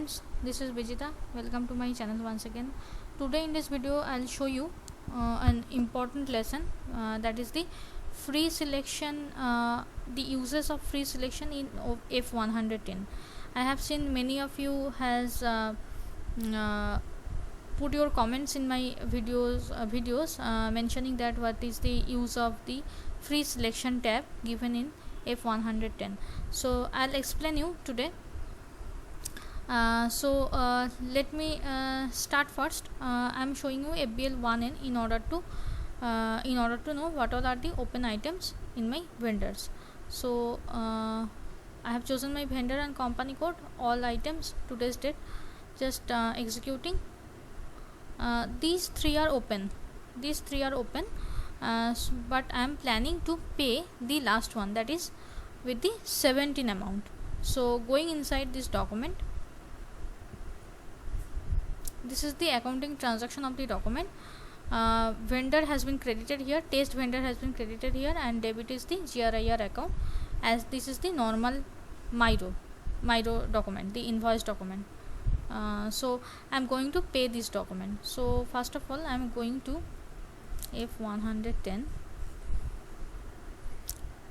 friends, this is Vijita. Welcome to my channel once again. Today in this video I'll show you an important lesson, that is the free selection, the uses of free selection in F110. I have seen many of you has put your comments in my videos mentioning that what is the use of the free selection tab given in F110. So I'll explain you today. Let me start first. I'm showing you FBL1N in order to know what all are the open items in my vendors. So I have chosen my vendor and company code, all items, today's date, just executing. These three are open, but I am planning to pay the last one, that is with the 17 amount. So going inside this document, this is the accounting transaction of the document. Vendor has been credited here, test vendor has been credited here, and debit is the GRIR account, as this is the normal Miro document, the invoice document. So I am going to pay this document. So first of all I am going to F110,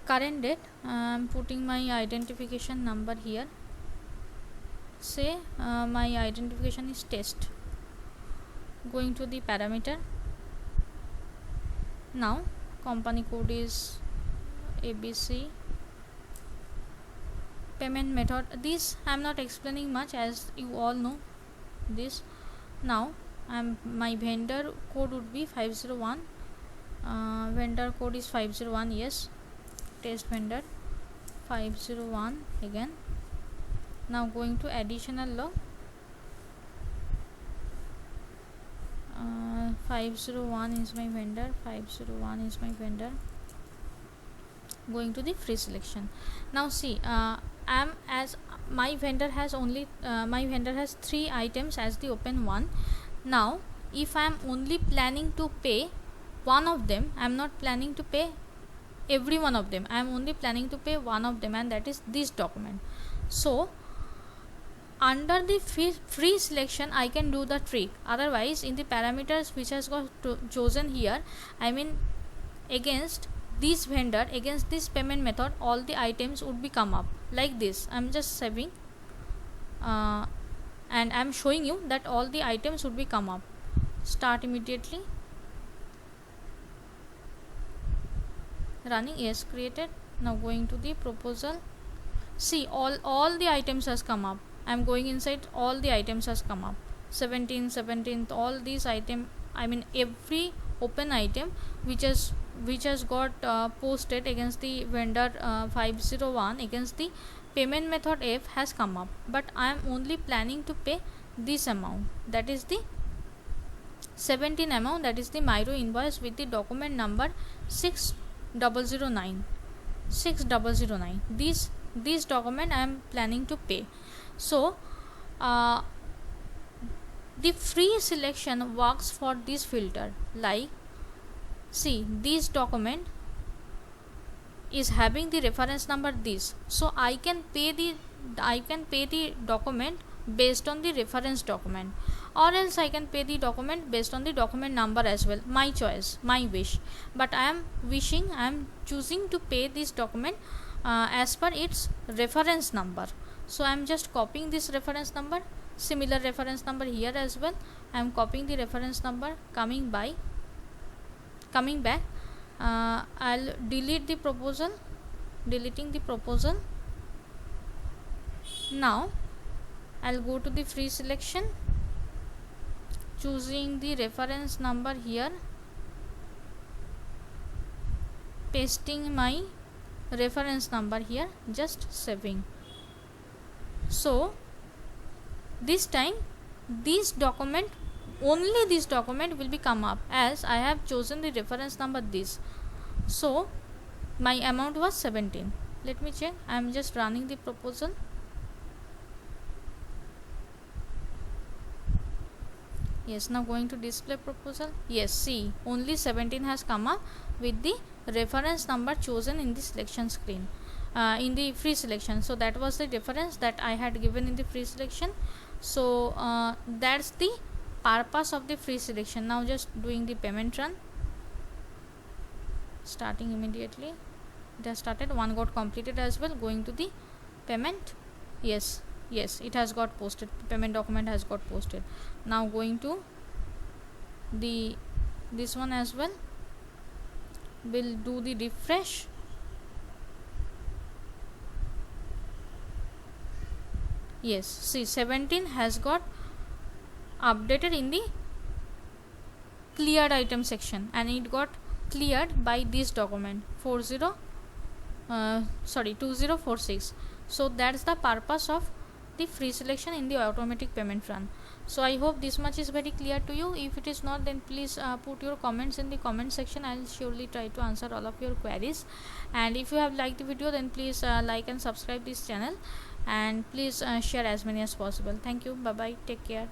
current date. I am putting my identification number here. Say my identification is test. Going to the parameter. Now company code is ABC. Payment method, this I am not explaining much, as you all know this. Now my vendor code would be 501. Vendor code is 501. Yes, test vendor 501 again. Now going to additional log. 501 is my vendor, 501 is my vendor. Going to the free selection. Now see, as my vendor has only my vendor has 3 items as the open one. Now if I am only planning to pay one of them, I am not planning to pay every one of them, I am only planning to pay one of them, and that is this document. So under the free selection I can do the trick. Otherwise in the parameters which has got chosen here, I mean against this vendor, against this payment method, all the items would be come up like this. I'm just saving and I'm showing you that all the items would be come up. Start immediately. Running. Yes, created. Now going to the proposal. See, all the items has come up. I'm going inside, all the items has come up. 17th, all these item, I mean every open item which has got posted against the vendor 501 against the payment method F has come up. But I am only planning to pay this amount, that is the 17 amount, that is the Miro invoice with the document number 6009. This document I am planning to pay. So the free selection works for this filter. Like, see, this document is having the reference number this, so I can pay the document based on the reference document, or else I can pay the document based on the document number as well. My choice, my wish. But I am choosing to pay this document as per its reference number. So I am just copying this reference number, similar reference number here as well. I am copying the reference number, coming back. I'll delete the proposal, deleting the proposal. Now I'll go to the free selection, choosing the reference number here, pasting my reference number here, just saving. So this time only this document will be come up, as I have chosen the reference number this. So my amount was 17. Let me check. I am just running the proposal. Yes, now going to display proposal. Yes, see, only 17 has come up with the reference number chosen in the selection screen. in the free selection. So that was the difference that I had given in the free selection. So that's the purpose of the free selection. Now just doing the payment run, starting immediately. It has started. One got completed as well. Going to the payment. Yes, it has got posted. Payment document has got posted. Now going to the this one as well. We'll do the refresh. Yes, see 17 has got updated in the cleared item section, and it got cleared by this document 2046. So that's the purpose of the free selection in the automatic payment run. So I hope this much is very clear to you. If it is not, then please put your comments in the comment section. I'll surely try to answer all of your queries. And if you have liked the video, then please like and subscribe this channel, and please share as many as possible. Thank you. Bye bye. Take care.